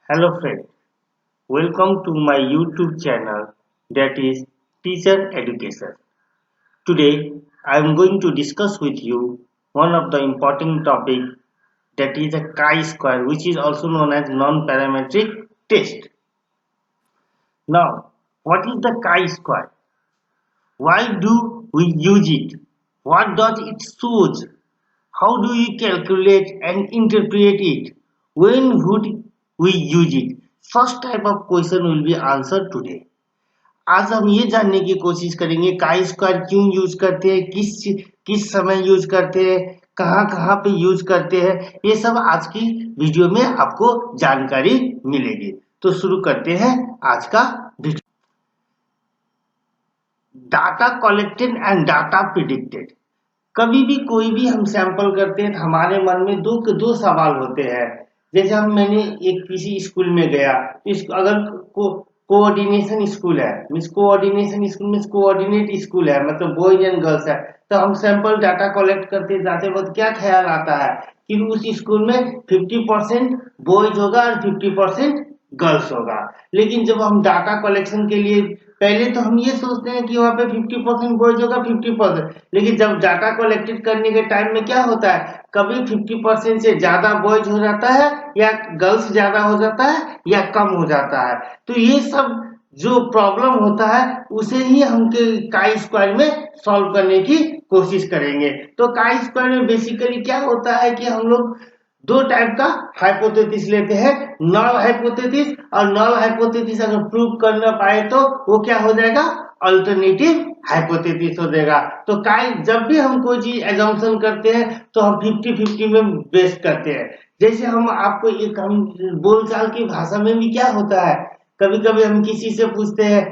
Hello friend, welcome to my YouTube channel that is Teacher Education. Today I am going to discuss with you one of the important topic that is a chi-square, which is also known as non-parametric test. Now, what is the chi-square? Why do we use it? What does it shows? How do we calculate and interpret it? When would we use it? First type of question will be answered today. आज हम ये जानने की कोशिश करेंगे chi square क्यों use करते हैं, किस समय यूज करते हैं, कहाँ कहाँ पे यूज करते हैं, ये सब आज की वीडियो में आपको जानकारी मिलेगी। तो शुरू करते हैं आज का video. Data collected and data predicted. कभी भी कोई भी हम सैंपल करते हैं तो हमारे मन में दो सवाल होते हैं। जैसे मैंने एक किसी स्कूल में गया, अगर कोऑर्डिनेशन स्कूल है, means coordination school means coordinate school है, मतलब बॉयज एंड गर्ल्स है, तो हम सैंपल डाटा कलेक्ट करते जाते वक्त क्या ख्याल आता है कि उस स्कूल में 50% बॉयज होगा और 50% गर्ल्स होगा। लेकिन जब हम डाटा कलेक्शन के लिए पहले तो हम ये सोचते हैं कि वहाँ पे 50% बॉयज होगा 50%, लेकिन जब डाटा कलेक्टेड करने के टाइम में क्या होता है, कभी 50% से ज्यादा बॉयज हो जाता है या गर्ल्स ज्यादा हो जाता है या कम हो जाता है। तो ये सब जो प्रॉब्लम होता है उसे ही हम काई स्क्वायर में सॉल्व करने की कोशिश करेंगे। तो काई स्क्वायर में बेसिकली क्या होता है कि हम लोग दो टाइप का हाइपोथेसिस लेते हैं, नल हाइपोथेसिस, और नल हाइपोथेसिस अगर प्रूव करना पाए तो वो क्या हो जाएगा, अल्टरनेटिव हाइपोथेसिस हो जाएगा। तो जब भी हम कोई चीज एजम्पशन करते हैं तो हम 50-50 में बेस करते हैं। जैसे हम आपको एक हम बोलचाल की भाषा में भी क्या होता है, कभी कभी हम किसी से पूछते हैं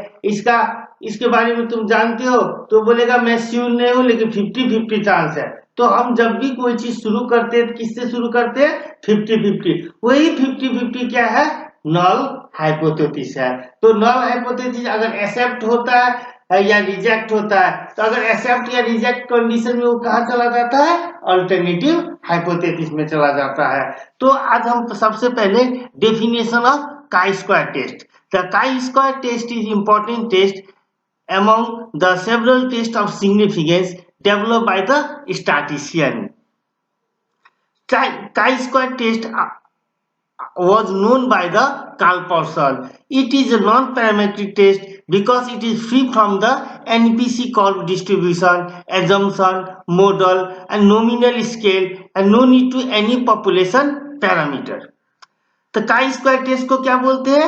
इसके बारे में तुम जानते हो, तो बोलेगा मैं श्योर नहीं हूँ लेकिन 50-50 चांस है। तो हम जब भी कोई चीज शुरू करते हैं किससे शुरू करते हैं, 50-50। वही 50-50 क्या है, नल हाइपोथेसिस है। तो नल हाइपोथेसिस अगर एक्सेप्ट होता है या रिजेक्ट होता है, तो अगर एक्सेप्ट या रिजेक्ट कंडीशन में वो कहाँ चला जाता है, अल्टरनेटिव हाइपोथेसिस में चला जाता है। तो आज हम सबसे पहले definition of chi-square test. The chi-square test is important test among the several tests of significance developed by the statistician. Chi-square test was known by the Karl Pearson. It is a non-parametric test because it is free from the NPC curve distribution, assumption, model and nominal scale and no need to any population parameter. तो काई square test को क्या बोलते हैं,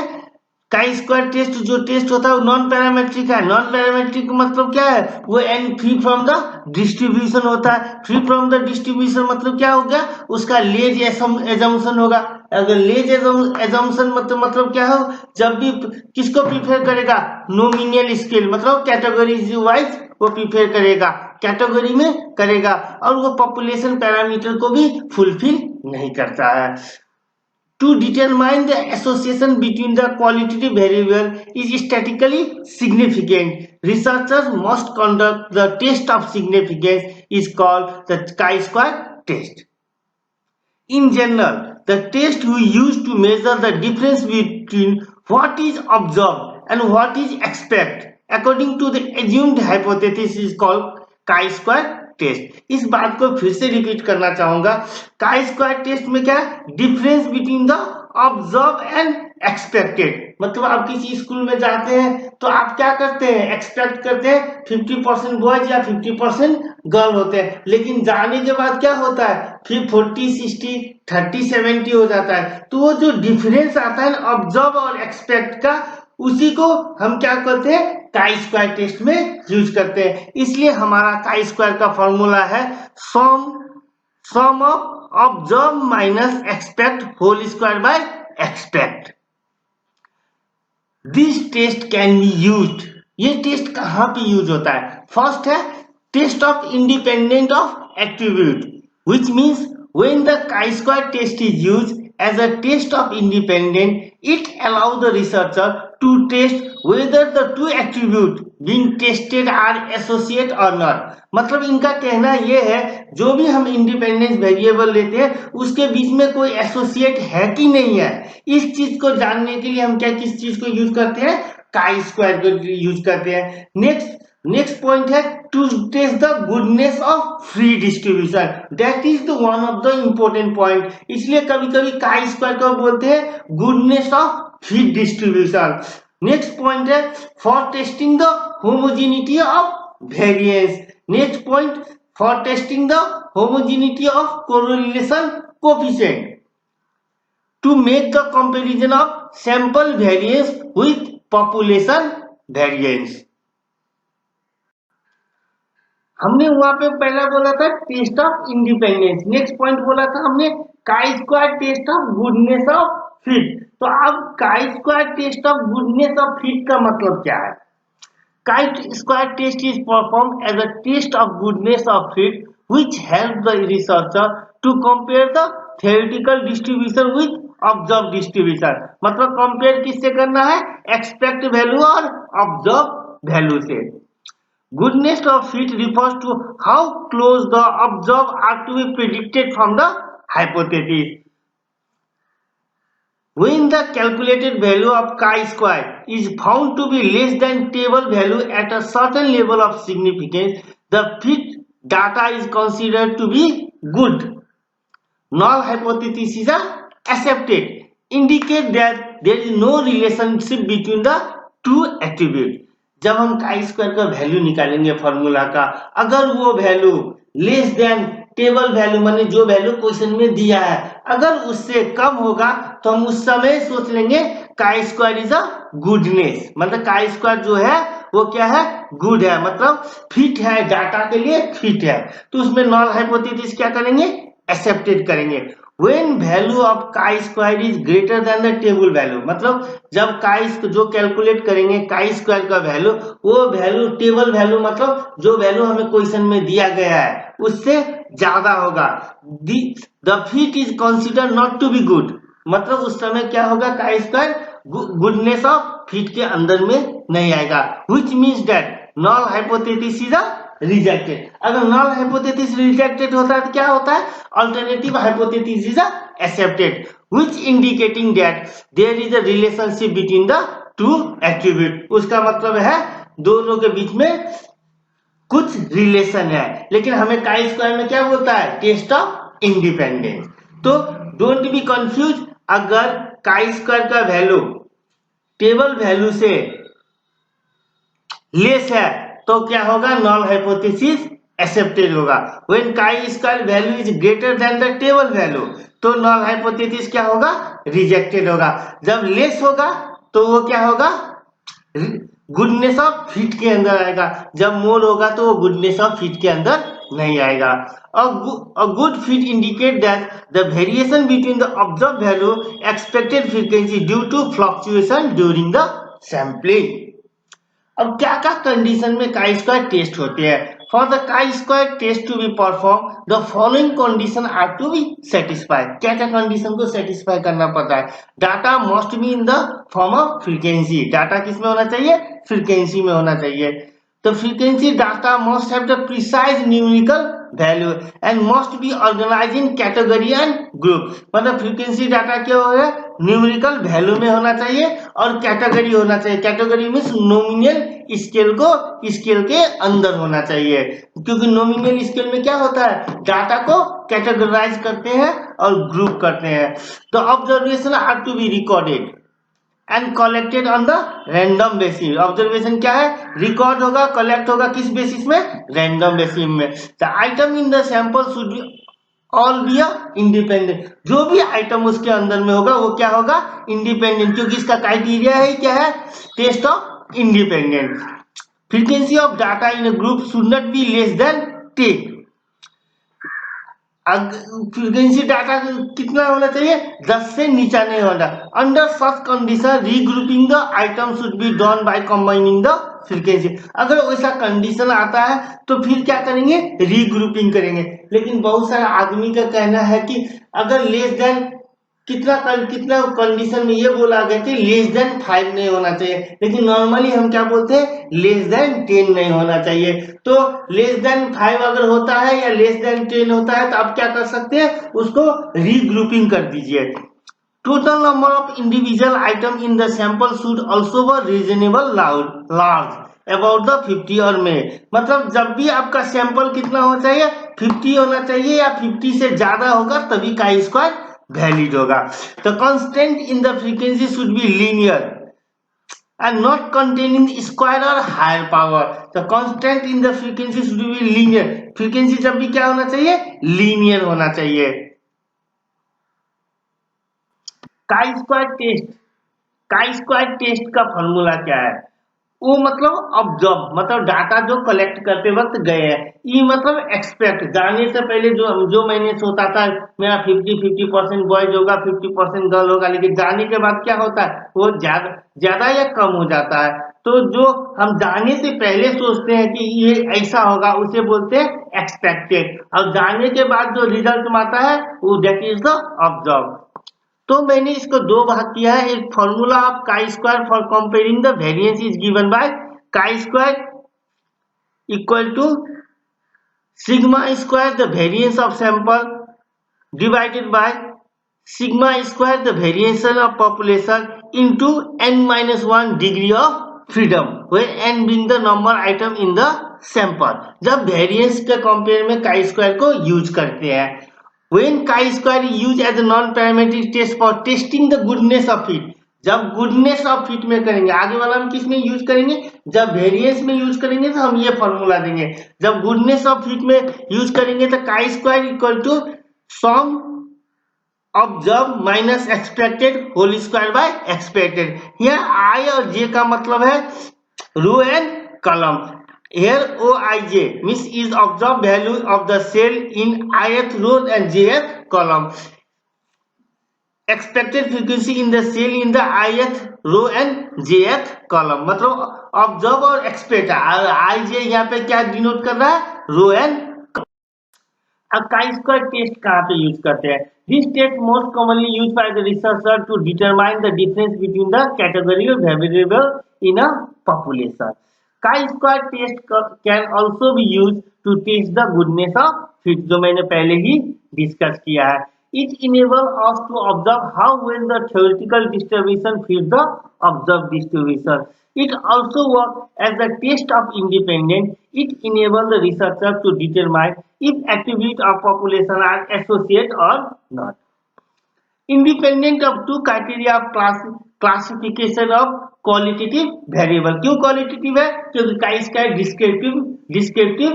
काई square test जो test होता है वो नॉन पैरामेट्रिक है। नॉन पैरामेट्रिक मतलब क्या है, वो an free from the distribution होता है। फ्री फ्रॉम द डिस्ट्रीब्यूशन मतलब क्या हो गया, उसका लेज एजम्पशन होगा। अगर लेज एजम्पशन मतलब क्या हो, जब भी किसको प्रीफेर करेगा, नोमिनल स्केल मतलब कैटेगरी वाइज वो प्रीफेर करेगा, कैटेगरी में करेगा, और वो पॉपुलेशन पैरामीटर को भी फुलफिल नहीं करता है। To determine the association between the qualitative variable is statistically significant, researchers must conduct the test of significance is called the chi-square test. In general, the test we use to measure the difference between what is observed and what is expected according to the assumed hypothesis is called chi-square test. इस बात को फिर से repeat करना चाहूंगा, काई square test में क्या है, difference between the observe and expected. मतलब आप किसी स्कूल में जाते हैं तो आप क्या करते हैं, एक्सपेक्ट करते हैं 50% बॉयज या 50% गर्ल होते हैं, लेकिन जाने के बाद क्या होता है, फिर 40-60 30-70 हो जाता है। तो वो जो डिफरेंस आता है ऑब्जर्व और एक्सपेक्ट का, उसी को हम क्या करते हैं, काई स्क्वायर टेस्ट में यूज करते हैं। इसलिए हमारा काई स्क्वायर का फॉर्मूला है sum of observe minus expect whole square by expect. This test can be used. ये टेस्ट कहां पे यूज होता है, फर्स्ट है test of independent of attribute, which means when the chi square test is used as a test of independent, it allows the researcher to test whether the two attributes being tested are associate or not। मतलब इनका कहना ये है जो भी हम independence variable लेते हैं उसके बीच में कोई एसोसिएट है कि नहीं है। इस चीज को जानने के लिए हम क्या किस चीज को यूज करते हैं, काई स्क्वायर को यूज करते हैं। नेक्स्ट पॉइंट है to test the goodness of free distribution, that is the one of the important point. इसलिए कभी कभी काई स्क्वायर को बोलते हैं goodness of free distribution. Next point है for testing the homogeneity of variance. Next point for testing the homogeneity of correlation coefficient to make the comparison of sample variance with population variance. हमने वहां पे पहला बोला था test of independence, next point बोला था हमने chi square test of goodness of fit. तो अब chi square test of goodness of fit का मतलब क्या है। Chi square test is performed as a test of goodness of fit which help the researcher to compare the theoretical distribution with observe distribution. मतलब compare किससे करना है, expect value और observe value से। Goodness of fit refers to how close the observed are to be predicted from the hypothesis. When the calculated value of chi-square is found to be less than table value at a certain level of significance, the fit data is considered to be good. Null hypothesis is accepted, indicate that there is no relationship between the two attributes. जब हम chi square का value निकालेंगे formula का, अगर वो value less than table value माने जो value question में दिया है अगर उससे कम होगा तो हम उस समय सोच लेंगे chi square is a goodness. मतलब काई स्क्वायर जो है वो क्या है, गुड है, मतलब फिट है, डाटा के लिए फिट है। तो उसमें नॉन हाइपोथेसिस क्या करेंगे, एक्सेप्टेड करेंगे। When value of chi square is greater than the table value, मतलब जब chi जो कैलकुलेट करेंगे chi स्क्वायर का वैल्यू, वो वैल्यू टेबल वैल्यू मतलब जो वैल्यू हमें क्वेश्चन में दिया गया है उससे ज्यादा होगा। The fit is considered not to be good, मतलब उस समय क्या होगा, chi square goodness of fit के अंदर में नहीं आएगा। Which means that null hypothesis is a rejected. अगर नॉन हाइपोथेसिस रिजेक्टेड होता है तो क्या होता है, alternative hypothesis is accepted which indicating that there is a relationship between the two attribute. उसका मतलब है दोनों के बीच में कुछ रिलेशन है। लेकिन हमें काई स्क्वायर में क्या बोलता है, टेस्ट ऑफ इंडिपेंडेंस। तो डोंट बी कंफ्यूज, अगर काई स्क्वायर का वैल्यू टेबल वैल्यू से लेस है तो क्या होगा, नॉन हाइपोथेसिस एक्सेप्टेड होगा। When chi square value is greater than the table value तो नॉन हाइपोथेसिस क्या होगा, रिजेक्टेड होगा। जब लेस होगा तो वो क्या होगा, गुडनेस ऑफ फिट के अंदर आएगा। जब मोर होगा तो वो गुडनेस ऑफ फिट के अंदर नहीं आएगा। A good fit indicate that the variation between the observed value expected frequency due to fluctuation during the sampling। अब क्या क्या कंडीशन में काई स्क्वायर टेस्ट होते हैं। For the chi square test to be perform the following condition are to be satisfied. क्या क्या condition को सेटिस्फाई करना पड़ता है, data must be in the form of frequency. Data किस में होना चाहिए, फ्रीक्वेंसी में होना चाहिए। तो frequency data must have the precise numerical value and must be organise in category and group. मतलब फ्रीक्वेंसी डाटा क्या होगा, न्यूमेरिकल वैल्यू में होना चाहिए और कैटेगरी होना चाहिए। कैटेगरी मींस नॉमिनल स्केल को स्केल के अंदर होना चाहिए, क्योंकि नॉमिनल स्केल में क्या होता है, डाटा को कैटेगराइज करते हैं और ग्रुप करते हैं। तो observation are to be recorded and collected on the random basis. Observation क्या है, रिकॉर्ड होगा, कलेक्ट होगा किस बेसिस में, रैंडम बेसिस में। The item in the sample should be all be independent. जो भी आइटम उसके अंदर में होगा वो क्या होगा, इंडिपेंडेंट, क्योंकि इसका क्राइटेरिया है क्या है, test of independent. Frequency of data in a group should not be less than 10। फ्रीक्वेंसी डाटा कितना होना चाहिए, 10 से नीचा नहीं होना। Under such condition regrouping the item should be done by combining the frequency. अगर वैसा कंडीशन आता है तो फिर क्या करेंगे, रीग्रुपिंग करेंगे। लेकिन बहुत सारा आदमी का कहना है कि अगर लेस देन कितना कंडीशन में ये बोला गया कि लेस देन 5 नहीं होना चाहिए, लेकिन नॉर्मली हम क्या बोलते हैं, लेस देन 10 नहीं होना चाहिए। तो लेस देन 5 अगर होता है या लेस देन 10 होता है तो आप क्या कर सकते हैं, उसको रीग्रुपिंग कर दीजिए। Total number of individual item in the sample should also were reasonable large about the 50 और में, मतलब जब भी आपका सैंपल कितना होना चाहिए, 50 होना चाहिए या 50 से ज्यादा होगा तभी काई स्क्वायर वैलिड होगा। तो constant in the frequency should be linear and not containing square or higher power। तो constant in the frequency should be linear, frequency जब भी क्या होना चाहिए, लीनियर होना चाहिए। काई स्क्वायर टेस्ट का फॉर्मूला क्या है, वो मतलब ऑब्जर्व, मतलब डाटा जो कलेक्ट करते वक्त गए हैं। ई मतलब एक्सपेक्ट, जाने से पहले जो मैंने सोचा था मेरा 50% बॉयज होगा 50% गर्ल होगा, लेकिन जाने के बाद क्या होता है, वो ज्यादा या कम हो जाता है। तो जो हम जाने से पहले सोचते हैं कि ये ऐसा होगा उसे बोलते हैं एक्सपेक्टेड, और जाने के बाद जो रिजल्ट आता है वो दैट इज द ऑब्जर्व। तो मैंने इसको दो भाग किया है। एक formula of chi square for comparing the variance is given by chi square equal to sigma square the variance of sample divided by sigma square the variation of population into n-1 degree of freedom, where n being the number item in the sample। जब variance के compare में काई square को use करते हैं, when chi-square is used as a non-parametric test for testing the goodness of fit। जब goodness of fit में करेंगे, आगे वाला हम किस में यूज करेंगे, जब वेरिएंस में यूज करेंगे तो हम ये फॉर्मूला देंगे। जब goodness of fit में यूज करेंगे तो chi square equal to sum observe minus expected whole square by expected. यहाँ आई और जे का मतलब है row and column. Here Oij means is observed value of the cell in ith row and jth column। Expected frequency in the cell in the ith row and jth column, मतलब observe और expect, आई जे यहाँ पे क्या denote कर रहा है, row and. अब chi square test कहाँ पे यूज करते हैं, this test most commonly use by the researcher to determine the difference between the category of variable in a population. chi-square test can also be used to test the goodness of fit, जो मैंने पहले ही discuss किया है। It enables us to observe how well the theoretical distribution fits the observed distribution। It also works as the test of independence। It enables the researcher to determine if attributes of population are associated or not। Independent of two criteria of classification of qualitative variable. क्यों qualitative है, क्योंकि chi square descriptive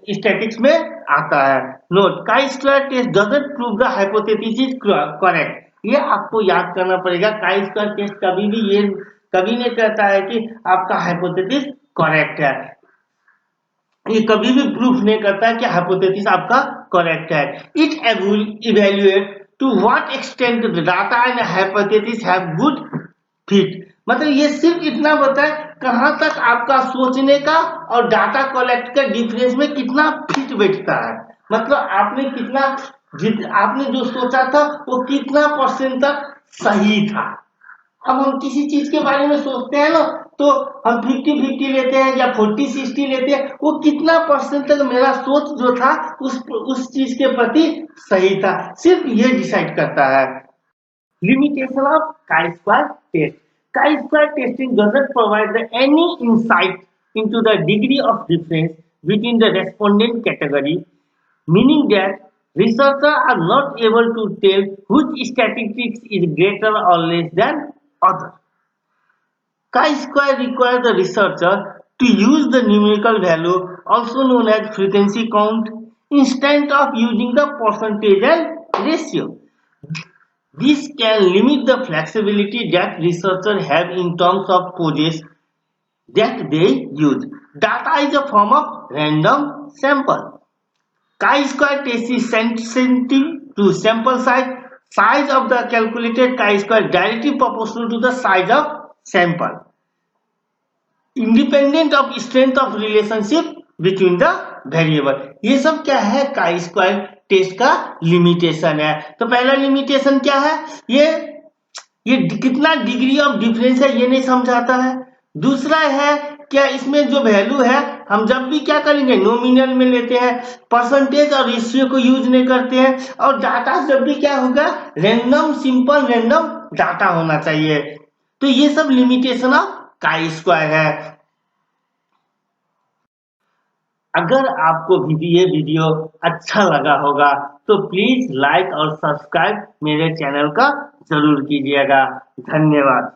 statics में आता है। Note, chi square test doesn't prove the hypothesis is correct. ये आपको याद करना पड़ेगा, काई स्क्वायर टेस्ट कभी नहीं कहता है कि आपका हाइपोथेसिस करेक्ट है, ये कभी भी प्रूफ नहीं करता है कि हाइपोथेसिस आपका करेक्ट है। It evaluate to what extent the data and hypothesis have good fit, मतलब ये सिर्फ इतना बताए कहां तक आपका सोचने का और डाटा कलेक्ट का डिफरेंस में कितना फिट बैठता है, मतलब आपने जो सोचा था वो कितना % तक सही था। अब हम किसी चीज के बारे में सोचते हैं ना, तो हम 50-50 लेते हैं या 40-60 लेते हैं, वो कितना % तक मेरा सोच जो था उस चीज के प्रति सही था, सिर्फ ये डिसाइड करता है। Limitation of chi square test, chi-square testing doesn't provide any insight into the degree of difference between the respondent category, meaning that researchers are not able to tell which statistics is greater or less than other। Chi-square requires the researcher to use the numerical value, also known as frequency count, instead of using the percentage and ratio। This can limit the flexibility that researchers have in terms of poses that they use। Data is a form of random sample। Chi-square test is sensitive to sample size of the calculated chi-square directly proportional to the size of sample, independent of strength of relationship between the variable. ये सब क्या है, chi square test का limitation है। तो पहला limitation क्या है, ये कितना डिग्री ऑफ डिफरेंस है ये नहीं समझाता है। दूसरा है क्या, इसमें जो वैल्यू है हम जब भी क्या करेंगे नॉमिनल में लेते हैं, परसेंटेज और रेशियो को यूज नहीं करते हैं, और डाटा जब भी क्या होगा रैंडम, सिंपल रैंडम डाटा होना चाहिए। तो ये सब लिमिटेशन ऑफ काई स्क्वायर है। अगर आपको भी ये वीडियो अच्छा लगा होगा तो प्लीज लाइक और सब्सक्राइब मेरे चैनल का जरूर कीजिएगा। धन्यवाद।